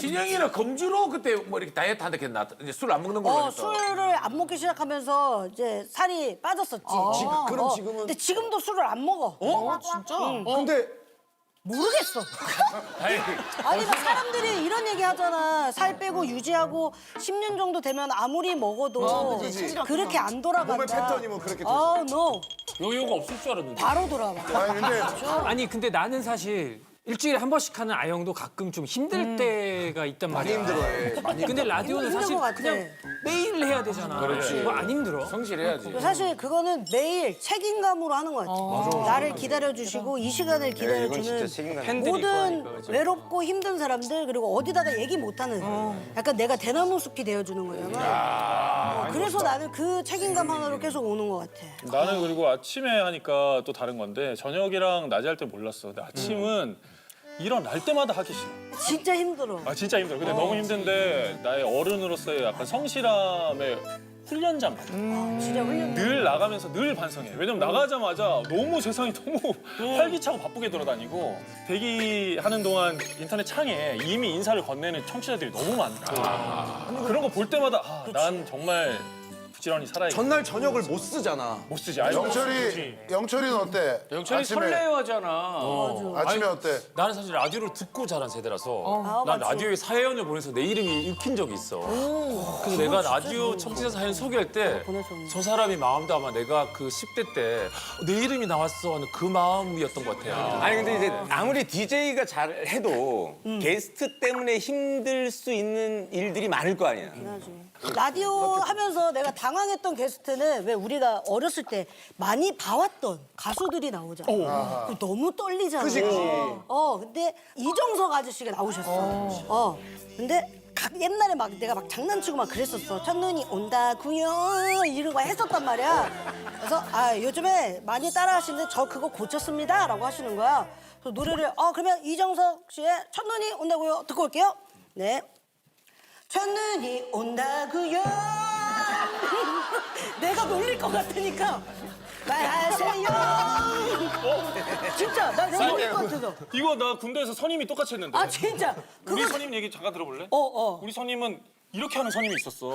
진영이는 검주로 그때 뭐 이렇게 다이어트 한다 했나? 이제 술 안 먹는 걸로 하니까. 술을 안 먹기 시작하면서 이제 살이 빠졌었지. 그럼 지금은? 근데 지금도 술을 안 먹어. 진짜? 근데 모르겠어. 아니 막 사람들이 이런 얘기 하잖아. 살 빼고 유지하고 10년 정도 되면 아무리 먹어도 그렇게 안 돌아간다. 몸의 패턴이 뭐 그렇게 no. 요요가 없을 줄 알았는데. 바로 돌아와. 아니 근데 아니 근데 나는 사실 일주일에 한 번씩 하는 아영도 가끔 좀 힘들 때가 있단 말이야. 힘들어해. 많이 근데 라디오는 힘든 사실 것 같아. 그냥 매일 해야 되잖아. 그렇지. 뭐 안 힘들어? 성실해야지. 사실 그거는 매일 책임감으로 하는 것 같아. 나를 기다려주시고 이 시간을 기다려주는 모든 외롭고 힘든 사람들 그리고 어디다가 얘기 못하는 약간 내가 대나무 숲이 되어주는 거잖아. 그래서 나는 그 책임감 하나로 계속 오는 것 같아. 나는 그리고 아침에 하니까 또 다른 건데 저녁이랑 낮에 할 때 몰랐어. 근데 아침은 일어날 때마다 하기 싫어. 진짜 힘들어. 아 진짜 힘들어. 근데 너무 힘든데 나의 어른으로서의 약간 성실함의 훈련장 같아. 진짜 훈련. 늘 나가면서 늘 반성해. 왜냐면 나가자마자 너무 세상이 너무 활기차고 바쁘게 돌아다니고 대기하는 동안 인터넷 창에 이미 인사를 건네는 청취자들이 너무 많고 그런 거 볼 때마다 아, 난 정말 부지런히 살아야겠다. 전날 저녁을 못 쓰잖아. 못 쓰지. 아니, 영철이는 어때? 영철이 아침에, 설레어하잖아. 아침에 어때? 나는 사실 라디오를 듣고 자란 세대라서 난 맞지. 라디오에 사연을 보내서 내 이름이 읽힌 적이 있어. 그래서 내가 라디오 청취자 사연 소개할 때 저 사람이 마음도 아마 내가 그 10대 때 내 이름이 나왔어 하는 그 마음이었던 것 같아요. 아니 근데 이제 아무리 DJ가 잘해도 게스트 때문에 힘들 수 있는 일들이 많을 거 아니야. 라디오 하면서 내가 당황했던 게스트는 왜 우리가 어렸을 때 많이 봐왔던 가수들이 나오잖아. 그럼 너무 떨리잖아. 근데 이정석 아저씨가 나오셨어. 근데 옛날에 막 내가 막 장난치고 막 그랬었어. 첫눈이 온다구요 이런 거 했었단 말이야. 그래서 아 요즘에 많이 따라하시는데 저 그거 고쳤습니다라고 하시는 거야. 그래서 노래를 그러면 이정석 씨의 첫눈이 온다고요 듣고 올게요. 네. 첫눈이 온다구요. 내가 놀릴 것 같으니까 말하세요. 진짜 나 내가 놀릴 것 같아서. 이거 나 군대에서 선임이 똑같이 했는데. 아 진짜. 우리 그거 선임 얘기 잠깐 들어볼래? 어. 우리 선임은 이렇게 하는 선임이 있었어.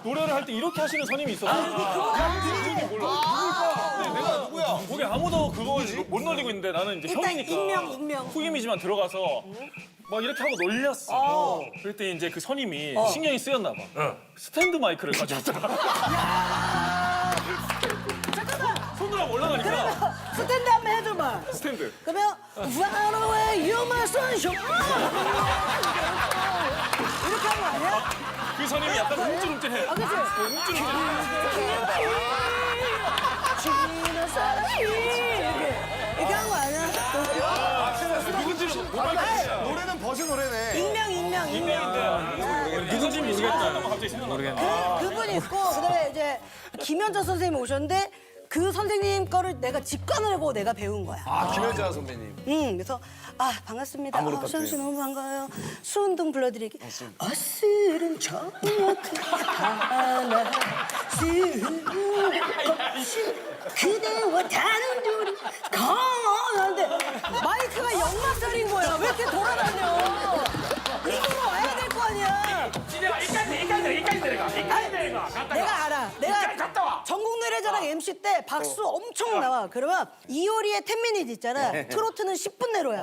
노래를 할 때 이렇게 하시는 선임이 있었어. 이름이 몰라. 내가 누구야? 거기 아무도 그걸 못 놀리고 있는데 나는 이제 일단 형이니까 익명. 후임이지만 들어가서 막 이렇게 하고 놀렸어. 그랬더니 이제 그 선임이 신경이 쓰였나 봐. 스탠드 마이크를 가져왔더라. 손으로 하고 올라가니까 스탠드 한번 해줘봐. 스탠드. 그러면 Run away, you my sunshine. 이렇게 하는 거 아니야? 그 선임이 약간 움찔움찔해. 아, 그치? 움찔움찔해. 지는 사랑이 이렇게 한 거 아니야? 누군지는 못 알겠어. 노래는 버스 노래네. 익명. 누군지 모르겠다. 갑자기 생각나. 그분이 있고 그다음에 이제 김현자 선생님이 오셨는데 그 선생님 거를 내가 직관을 하고 내가 배운 거야. 김현자 선배님. 그래서 반갑습니다. 수영 씨 너무 반가워요. 수운동 불러드릴게요. 어스름 저녁 하나 그대와 다른 둘이 건데 마이크가 역마살인 거야. 왜 이렇게 돌아다녀? 이쪽으로 와야 될 거 아니야. 진영아 이까지 내려가. 내가 알아. 내가 갔다 와. 전국 노래자랑 MC 때 박수 엄청 나와. 그러면 이효리의 10미닛 있잖아. 트로트는 10분 내로야.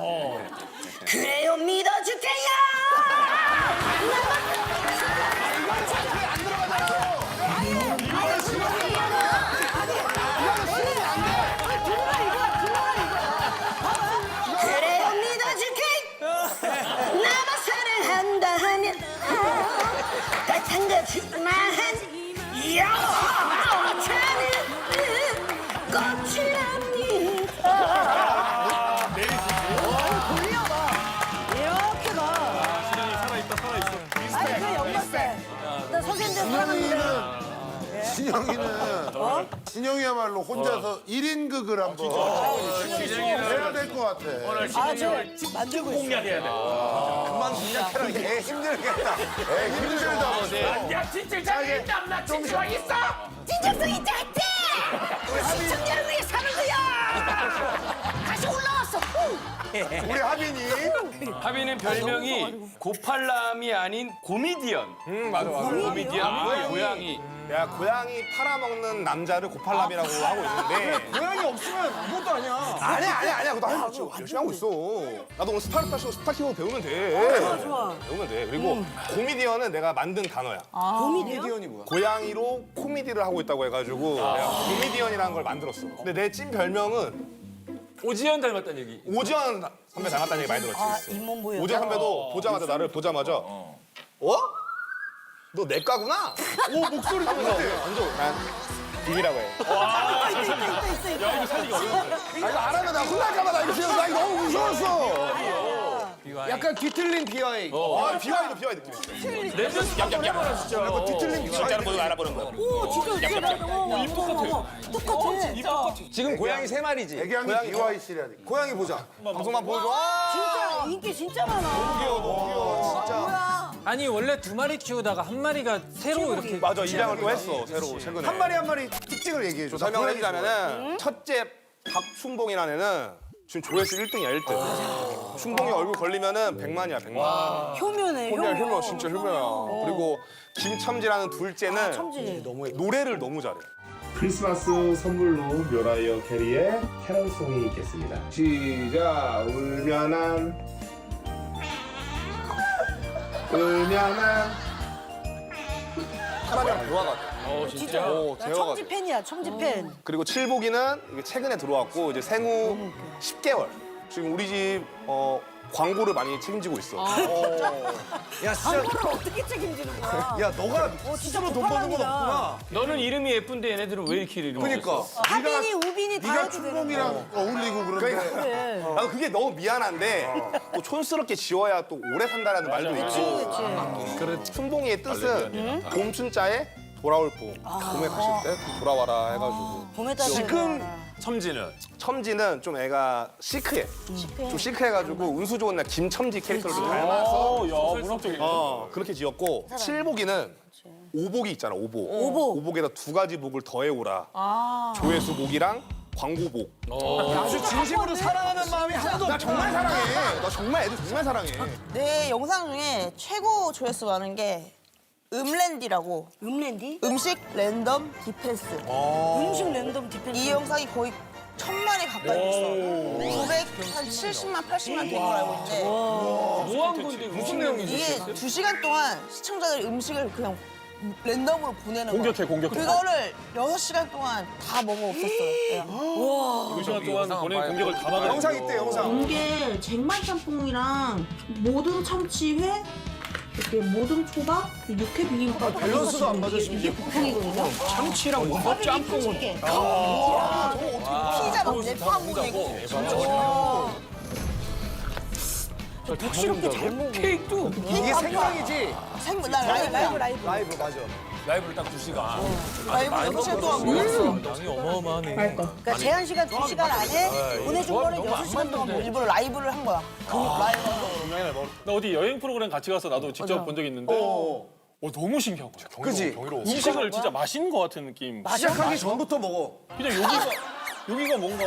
그래요 믿어줄게요. 그래요 믿어줄게. 나만 사랑한다 하면 따뜻한 거지만 여자는 꽃이랍니다. 돌려봐. 이렇게 가. 살아있어. 아니 그 역마살. 나 선생님들 사랑합니다. 진영이야말로 혼자서 1인극을 한번 해야 될 것 같아. 저 만들고 있어. 공략해야 돼. 그만 공략해라. 애 힘들겠다. 애 힘들다. 야 진짜 자기 땀나 진짜 있어? 진정성이 짤때 시청자를 위해 사는 거야. 다시 올라왔어. 우리 하빈이. 하빈은 별명이 고팔람이 아닌 고미디언. 맞아. 고미디언. 고양이. 야, 고양이 팔아먹는 남자를 고팔람이라고 하고 있는데. 고양이 없으면 아무것도 아니야. 아니야. 그거 나 열심히 하고 있어. 나도 오늘 스타키고 배우면 돼. 좋아. 배우면 돼. 그리고 코미디언은 내가 만든 단어야. 고미디언? 이 뭐야? 고양이로 코미디를 하고 있다고 해가지고 내가 코미디언이라는 걸 만들었어. 근데 내 찐 별명은 오지연 닮았다는 얘기. 오지연 선배 닮았다는 얘기 많이 들었지. 잇몸 보여. 오지연 선배도 보자마자 나를 보자마자 어? 너 내 과구나? 오 목소리 좀 완전 난 비기라고 해. 야 이거 살리기 어려워. 아 이거 안 하면 나 혼날까봐 나 이거 너무 무서웠어. 약간 뒤틀린 비와이. 비와이도 비와이 느낌 있어. 레전드 얌얌얌 진짜. 약간 뒤틀린 비와이. 진짜로 보고 알아보는 거야. 오, 진짜 똑같아. 지금 고양이 3마리지. 애기한테 비와이 씨라니까. 고양이 보자. 방송만 보여줘. 진짜 인기 진짜 많아. 너무 귀여워 진짜. 뭐야? 아니 원래 2마리 키우다가 1마리가 새로 이렇게 맞아 입양을 또 했어 새로 최근에. 한 마리 특징을 얘기해 줘. 설명을 해주자면은 첫째 박춘봉이라는 애는 지금 조회수 1등이야 1등. 춘봉이 얼굴 걸리면은 100만이야 100만. 효면에 효면 진짜 효면이야. 그리고 김첨지라는 둘째는 첨지. 노래를 너무 잘해. 크리스마스 선물로 묘라이어 캐리의 캐럴송이 있겠습니다. 시작. 울면한 사람이랑 대화가 돼. 진짜. 오, 나 대화가 첨지 돼. 팬이야, 첨지 팬. 그리고 칠복이는 이게 최근에 들어왔고 이제 생후 10개월. 지금 우리 집 광고를 많이 책임지고 있어. 야 진짜. 광고를 어떻게 책임지는 거야? 야 너가 진짜 스스로 돈 버는 건 고팔람이다. 없구나. 너는 이름이 예쁜데 얘네들은 왜 이렇게 이름이 그러니까. 하빈이, 우빈이 다 네가 해도 되는 거야. 춘봉이랑 어울리고 그런데. 그래. 나도 그게 너무 미안한데 또 촌스럽게 지어야 또 오래 산다라는 말도 있고. 그렇지. 춘봉이의 뜻은 봄춘자에 돌아올 봄. 봄에 가실 때 돌아와라 해가지고. 봄에 따라 지금 첨지는 첨지는 좀 애가 시크해. 좀 시크해가지고 운수 좋은 날 김첨지 캐릭터를 좀 닮아서 야 문학적인. 그렇게 지었고 칠복이는 오복이 있잖아 오복. 오복. 오복에다 2가지 복을 더해오라. 조회수 복이랑 광고복. 아주 진심으로 사랑하는 마음이 하나도 없어. 나 정말 사랑해. 나 정말 애들 정말 사랑해. 내 영상 중에 최고 조회수 많은 게 음랜디라고 음랜디? 음식 랜덤 디펜스. 음식 랜덤 디펜스. 이 영상이 거의 1000만이 가까이 됐어. 970만, 80만 된 걸 알고 있는데 뭐한 건데 무슨 내용이지? 이게 2시간 동안 시청자들이 음식을 그냥 랜덤으로 보내는 거야. 공격해. 그거를 6시간 동안 다 먹어 없었어요. 그냥. 2시간 동안 보낸 공격을 다 막아. 영상 있대 영상. 이게 쟁반 짬뽕이랑 모듬 참치회, 이렇게 모듬 초밥, 육회 비빔밥. 밸런스도 안 맞아, 심지어. 이게 보통이거든요. 참치랑 뭔가 짬뽕은. 피자 막 내파 보내고. 독시롭게 잘 먹어. 케이크도. 이게 생방이지? 나 라이브야. 라이브 맞아. 라이브를 딱 2시간. 라이브 6시간 동안 먹었어. 양이 어마어마하네. 그러니까 제한 시간 2시간 안에 보내준 거를 6시간 동안 먹어. 일부러 라이브를 한 거야. 라이브. 나 어디 여행 프로그램 같이 가서 나도 직접 본 적 있는데 너무 신기한 거야. 그지? 음식을 진짜 맛있는 것 같은 느낌. 시작하기 전부터 먹어. 그냥 여기가 뭔가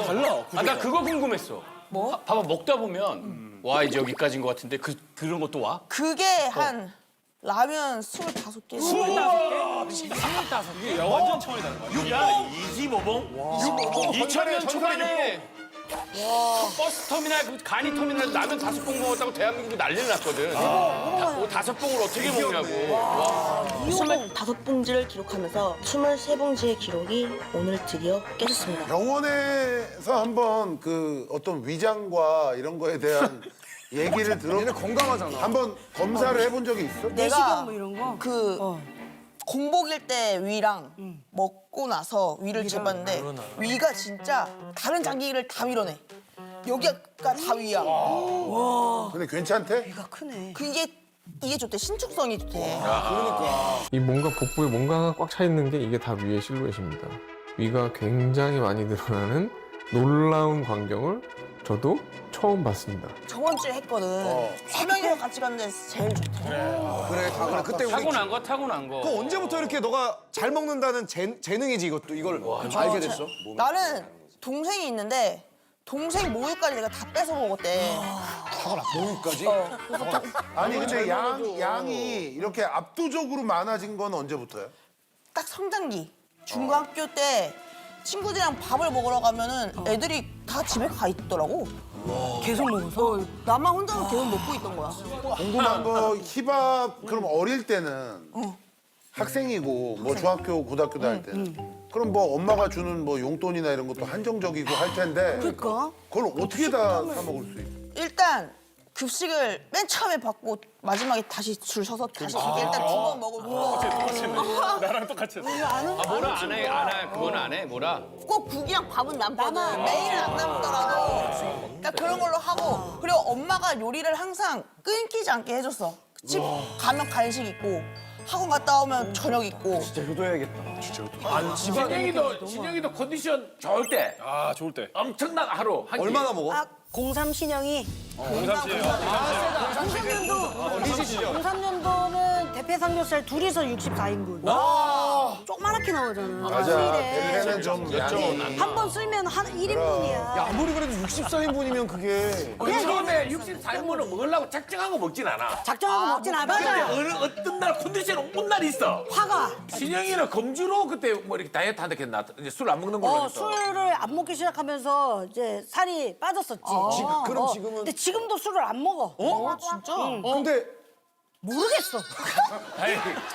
달라. 아 나 그거 궁금했어. 뭐? 봐봐 먹다 보면 와 이제 여기까지인 것 같은데 그런 것도 와? 그게 한 라면 25개. 25개? 야 완전 차원이 다른 거야. 야 이지모봉? 2000년 초반에 버스터미널 그 간이터미널 라면 5봉 먹었다고 대한민국이 난리를 났거든. 5봉을 어떻게 먹냐고. 25봉지를 기록하면서 23봉지의 기록이 오늘 드디어 깨졌습니다. 병원에서 한번 그 어떤 위장과 이런 거에 대한 얘기를 들어. 얘네 건강하잖아. 한번 검사를 해본 적이 있어? 내시경 뭐 이런 거? 그 공복일 때 위랑 먹고 나서 위를 재봤는데 위가 진짜 다른 장기를 다 밀어내. 여기가 다 위야. 근데 괜찮대? 배가 크네. 이게 좋대. 신축성이 좋대. 이 뭔가 복부에 뭔가가 꽉 차 있는 게 이게 다 위의 실루엣입니다. 위가 굉장히 많이 늘어나는 놀라운 광경을 저도 처음 봤습니다. 저번 주에 했거든. 3명이서 같이 갔는데 제일 좋대. 그래 그때 우리 타고난 거. 그거 언제부터 이렇게 너가 잘 먹는다는 재능이지 이것도 이걸 알게 됐어? 나는 동생이 있는데 동생 모유까지 내가 다 뺏어 먹었대. 모유까지? 아니 근데 양이 이렇게 압도적으로 많아진 건 언제부터요? 딱 성장기. 중학교 때 친구들이랑 밥을 먹으러 가면은 애들이 다 집에 가 있더라고. 계속 먹어서? 나만 혼자서 계속 먹고 있던 거야. 궁금한 거 힙합 그럼 어릴 때는 학생이고 뭐 중학교 고등학교 다닐 때는 그럼 뭐 엄마가 주는 뭐 용돈이나 이런 것도 한정적이고 할 텐데 그러니까. 그걸 어떻게 다 사 먹을 수 있어? 일단 급식을 맨 처음에 받고 마지막에 다시 줄 서서 다시 일단 2번 먹고 나랑 똑같이 했어. 뭐라 안 해, 안 해. 그건 안 해. 뭐라. 꼭 국이랑 밥은 남거든. 매일은 안 남더라도. 그러니까 그런 걸로 하고 그리고 엄마가 요리를 항상 끊기지 않게 해줬어. 집 가면 간식 있고 학원 갔다 오면 저녁 있고. 진영이도 컨디션 좋을 때 아 좋을 때. 엄청난 하루 한 끼. 얼마나 먹어? 03 신영이 03시에요. 03년도는 대패 삼겹살 둘이서 64인분. 조그맣게 나오잖아. 맞아. 대패는 좀 양이 한 번 쓸면 한 1인분이야. 아무리 그래도 64인분이면 그게 처음에 64인분을 먹으려고 작정한 거 먹진 않아. 작정하고 먹진 않아. 근데 맞아. 어떤 날 컨디션 온 날이 있어. 화가. 신영이는 검주로 그때 뭐 이렇게 다이어트 한다 했나? 이제 술 안 먹는 걸로 했어. 술을 안 먹기 시작하면서 이제 살이 빠졌었지. 그럼 지금은? 근데 지금도 술을 안 먹어. 진짜? 근데 모르겠어.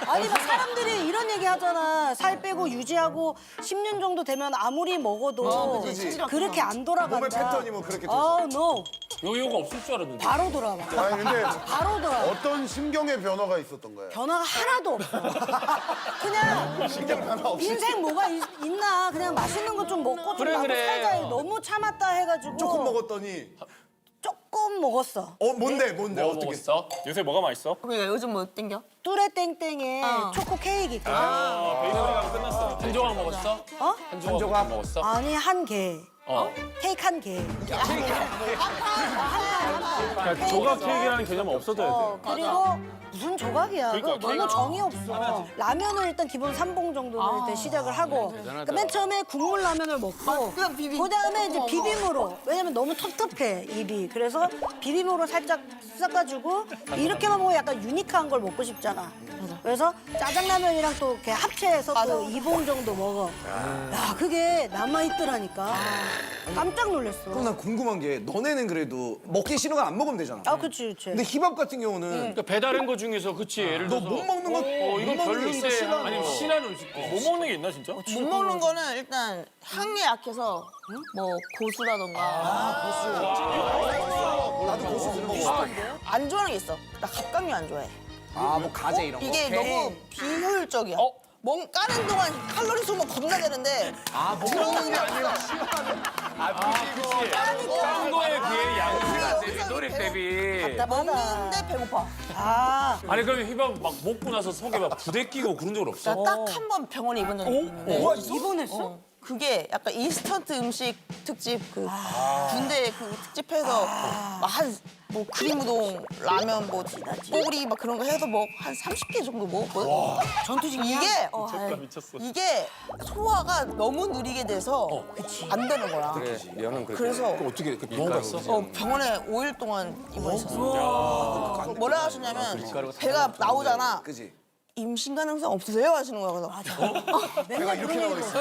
아니 막 사람들이 이런 얘기 하잖아. 살 빼고 유지하고 10년 정도 되면 아무리 먹어도 그렇게 안 돌아간다. 몸의 패턴이 뭐 그렇게 no. 요요가 없을 줄 알았는데. 바로 돌아와. 아니 근데 바로 돌아와. 어떤 심경의 변화가 있었던 거야? 변화가 하나도 없어. 그냥 인생 뭐가 있나. 그냥 맛있는 거 좀 먹고 좀 그래, 나도 그래. 살자. 너무 참았다 해가지고. 조금 먹었더니 조금 먹었어. 뭔데 뭐 어떻게 먹었어? 요새 뭐가 맛있어? 그러니까 요즘 뭐 땡겨? 뚜레땡땡에 초코 케이크 있거든. 베이커리가 끝났어. 한 조각 먹었어? 어? 한 조각 먹었어? 아니 한 개. 케이크 한 개. 그러니까 조각 케이크라는 개념은 없어져야 돼. 그리고 무슨 조각이야. 그러니까 그거 너무 케이크가 정이 없어. 라면을 일단 기본 3봉 정도는 일단 시작을 하고 그러니까 맨 처음에 국물 라면을 먹고 그다음에 이제 비빔으로 왜냐면 너무 텁텁해 입이. 그래서 비빔으로 살짝 섞어가지고 이렇게만 먹으면 약간 유니크한 걸 먹고 싶잖아. 그래서 짜장라면이랑 또 이렇게 합체해서 또 2봉 정도 먹어. 야 그게 남아있더라니까. 깜짝 놀랐어. 그럼 난 궁금한 게 너네는 그래도 먹기 싫은 거 안 먹으면 되잖아. 아 그치 그치. 근데 힙합 같은 경우는 그러니까 배달한 거 중에서 그치 예를 들어서 못 먹는 거 이건 못 먹는 게 있어, 별론데 싫어하는 아니면 거. 싫어하는 음식도 못 먹는 게 있나 진짜? 못 먹는 거는 일단 향에 약해서 뭐 고수라던가 나도 고수 못 먹어. 안 좋아하는 게 있어. 나 갑각류 안 좋아해. 뭐 가재 이런 거. 이게 너무 비효율적이야. 몸 까는 동안 칼로리 소모 겁나 되는데 먹는 게 아니라 짠 거에 비해 양수가 대비 노력 대비. 먹는데 배고파. 아 아니 그럼 힙합 막 먹고 나서 속에 막 부대끼고 그런 적 없어? 나 딱 한 번 병원에 입원 적이 있는데 입원했어? 그게 약간 인스턴트 음식 특집 그 군대 그 특집해서 뭐 크림 우동, 라면 뭐 뽀글이 막 그런 거 해서 뭐 한 30개 정도 먹었거든. 전투식이야? 이게 소화가 너무 느리게 돼서 안 되는 거야. 면은 그래서 어떻게 병원 갔어? 병원에 5일 동안 입원했었어. 뭐라 하시냐면 배가 나오잖아. 그지? 임신 가능성 없으세요? 하시는 거야. 그래서 내가 이렇게 나와 있어.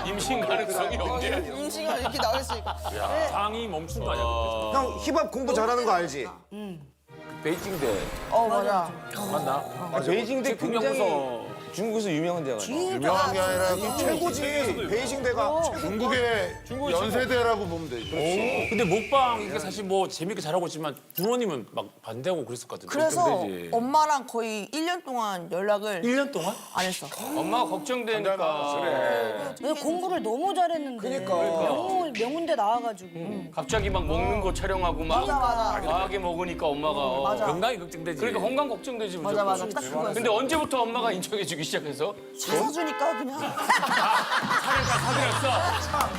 임신 가능성이 없네. 임신가 이렇게 나올 수 있고. 장이 멈춘 거 아니야? 그때? 형 힙합 공부 잘하는 거 알지? 베이징대 맞아. 맞나? 베이징대 굉장히 중국에서 중국에서 유명한 데가 있어. 유명한 게 아니라 최고지. 베이징대가 중국의 연세대라고 보면 돼. 그렇지. 근데 먹방 이게 사실 뭐 재밌게 잘하고 있지만 부모님은 막 반대하고 그랬을 것 같은데. 그래서 되지. 엄마랑 거의 1년 동안 연락을 1년 동안? 안 했어. 엄마가 걱정되니까 왜 공부를 너무 잘했는데. 명문대 나와가지고. 갑자기 막 먹는 거 촬영하고 막 맞아. 과하게 먹으니까 엄마가 맞아. 건강이 걱정되지. 그러니까 건강 걱정되지 무조건. 맞아. 딱 그거였어. 근데 언제부터 엄마가 인정해주기 시작해서? 사주니까 그냥.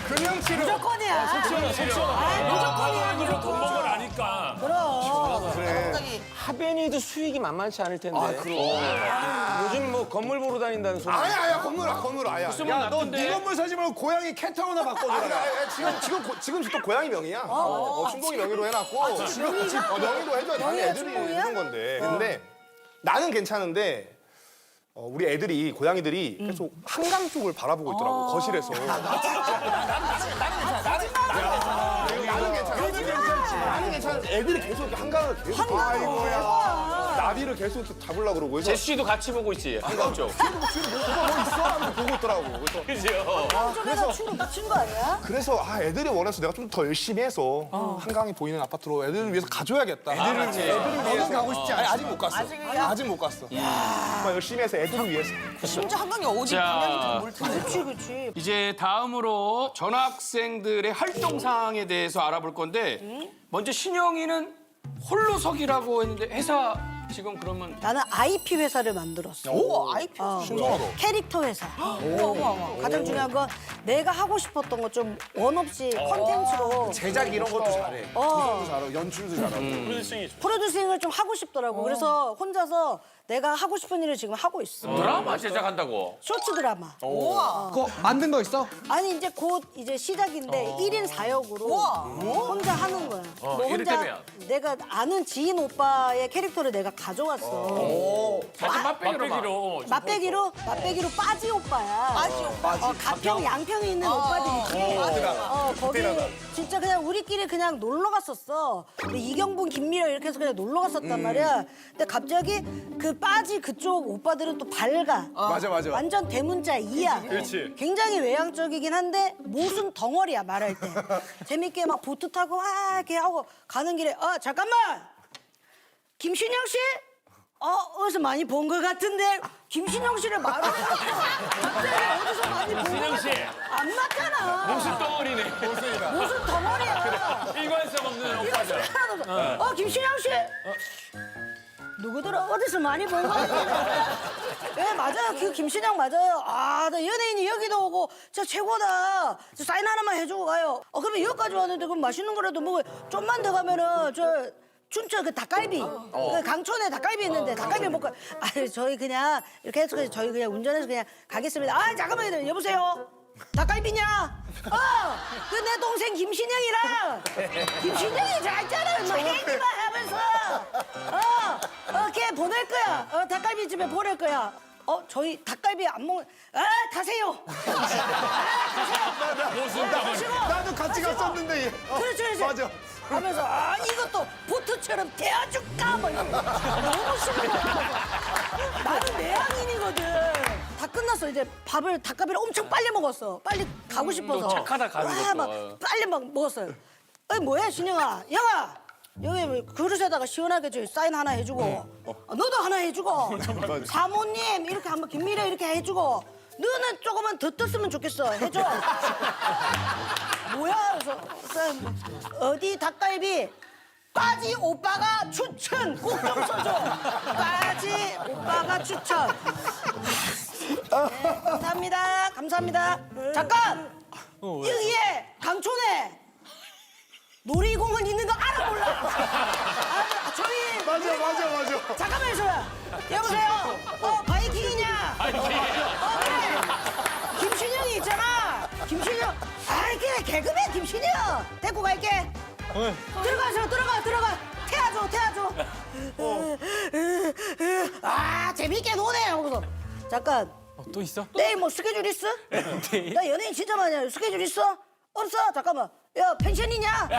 무조건이야. 무조건이야. 무조건 돈 먹을 아니까. 그럼. 갑자기 힙합의 골뱅이도 수익이 만만치 않을 텐데. 요즘 뭐 건물 보러 다닌다는 소리. 아야 건물 아야. 야, 너 네 건물 사지 말고 고양이 캣타워나 바꿔줘라. 지금 또 고양이 명의야. 춘봉이 명의로 해놨고. 명의로 해줘야 다른 애들이 이런 건데. 근데 나는 괜찮은데. 우리 애들이 고양이들이 계속 한강 쪽을 바라보고 있더라고 거실에서. 나는 괜찮은데 애들이 계속 이렇게 한강을 계속 나비를 계속 이렇게 잡으려고 그러고. 그래서 제시도 같이 보고 있지 한강 쪽. 지금 뭐 있어 하면서 보고 있더라고. 그래서 그죠? 쪽에서 춤을 맞춘 거 아니야? 그래서 애들이 원해서 내가 좀 더 열심히 해서 한강이 보이는 아파트로 애들을 위해서 가져야겠다. 애들을 위해서. 가고 싶지 않아. 아직 못 갔어. 아직 못 갔어. 정말 열심히 해서 애들을 위해서. 심지어 한강이 어디 방향인지 모를 텐데. 그치. 이제 다음으로 전학생들의 활동 사항에 대해서 알아볼 건데 먼저 신영이는 홀로서기라고 했는데 회사 지금 그러면 나는 IP 회사를 만들었어. 오, IP. 캐릭터 회사. 가장 중요한 건 내가 하고 싶었던 거 좀 원 없이 컨텐츠로 제작 이런 것도 잘해. 구성도 잘하고 연출도 잘하고. 프로듀싱을 좀 하고 싶더라고. 그래서 혼자서 내가 하고 싶은 일을 지금 하고 있어. 드라마 제작한다고. 쇼츠 드라마. 그거 만든 거 있어? 아니 이제 곧 이제 시작인데 1인 4역으로 혼자 하는 거야. 뭐 이를테면? 내가 아는 지인 오빠의 캐릭터를 내가 가져왔어. 사실 맛배기로. 맛배기로 빠지 오빠야. 빠지 오빠. 가평 양평에 있는 오빠들이 거기 진짜 그냥 우리끼리 그냥 놀러 갔었어. 근데 이경분, 김미려 이렇게 해서 그냥 놀러 갔었단 말이야. 근데 갑자기 그 빠지 그쪽 오빠들은 또 밝아. 맞아. 완전 대문자 이야. 그렇지. 굉장히 외향적이긴 한데 모순 덩어리야 말할 때. 재밌게 막 보트 타고 와 이렇게 하고 가는 길에 잠깐만 김신영 씨? 어디서 많이 본 것 같은데 김신영 씨를 말을 갑자기 어디서 많이 본 것 신영 씨. 같아. 안 맞잖아. 모습 덩어리네. 무슨 덩어리야. 일관성 없는 오빠죠. 김신영 씨. 누구더라? 어디서 많이 본 것 같아. 네, 맞아요. 그 김신영 맞아요. 나 연예인이 여기도 오고 진짜 최고다. 저 사인 하나만 해주고 가요. 그러면 여기까지 왔는데 그럼 맛있는 거라도 먹어요. 좀만 더 가면은 춘천 그 닭갈비, 그 강촌에 닭갈비 있는데 닭갈비 먹고, 저희 그냥 이렇게 해서 저희 그냥 운전해서 그냥 가겠습니다. 잠깐만요, 여보세요. 닭갈비냐? 그 내 동생 김신영이랑 김신영이 잘 있잖아. 뭐 얘기만 하면서 걔 보낼 거야. 닭갈비 집에 보낼 거야. 저희 닭갈비 안 먹는. 타세요. 타세요. 나도 같이 갔었는데. 그렇지. 맞아. 하면서 이것도 보트처럼 대어줄까 뭐 너무 싫어. 나는 내향인이거든. 다 끝났어. 이제 닭갈비를 엄청 빨리 먹었어. 빨리 가고 싶어서. 또 착하다 가는 것도. 빨리 막 먹었어요. 뭐야 신영아. 영아. 여기 그릇에다가 시원하게 사인 하나 해주고 너도 하나 해주고 사모님 이렇게 한번 김미래 이렇게 해주고 너는 조금만 더 떴으면 좋겠어. 해줘. 뭐야? 그래서 어디 닭갈비? 빠지 오빠가 추천. 꼭 좀 써줘. 빠지 오빠가 추천. 네, 감사합니다. 잠깐. 여기에 강촌에 놀이공원 있는 거 알아 몰라? 저희 맞아. 잠깐만 있어봐. 여보세요. 바이킹이냐? 그래. 김신영이 있잖아. 김신영. 그래 개그맨 김신영. 데리고 갈게. 들어가. 태워줘. 재밌게 노네. 하고서 잠깐. 또 있어? 내일 뭐 스케줄 있어? 나 연예인 진짜 많이 해. 스케줄 있어? 없어? 잠깐만. 야, 펜션이냐? 야,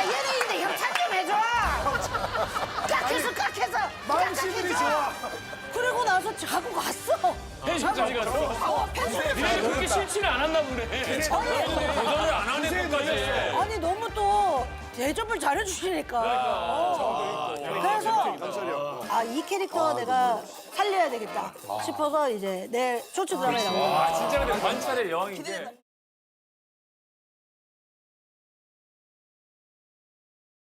연예인인데 협찬 좀 해줘. 깍해서. 마음씨들이 좋아. 그리고 나서 갖고 갔어. 펜션까지 갔어. 니네 그렇게 싫지는 않았나 보네. 도전을 안 하는 것까지. 아니, 너무 또 대접을 잘해주시니까. 그래서 이 캐릭터 내가 살려야 되겠다 싶어서 이제 내 쇼츠 드라마에 나온 거야. 진짜 근데 관찰의 여왕인 게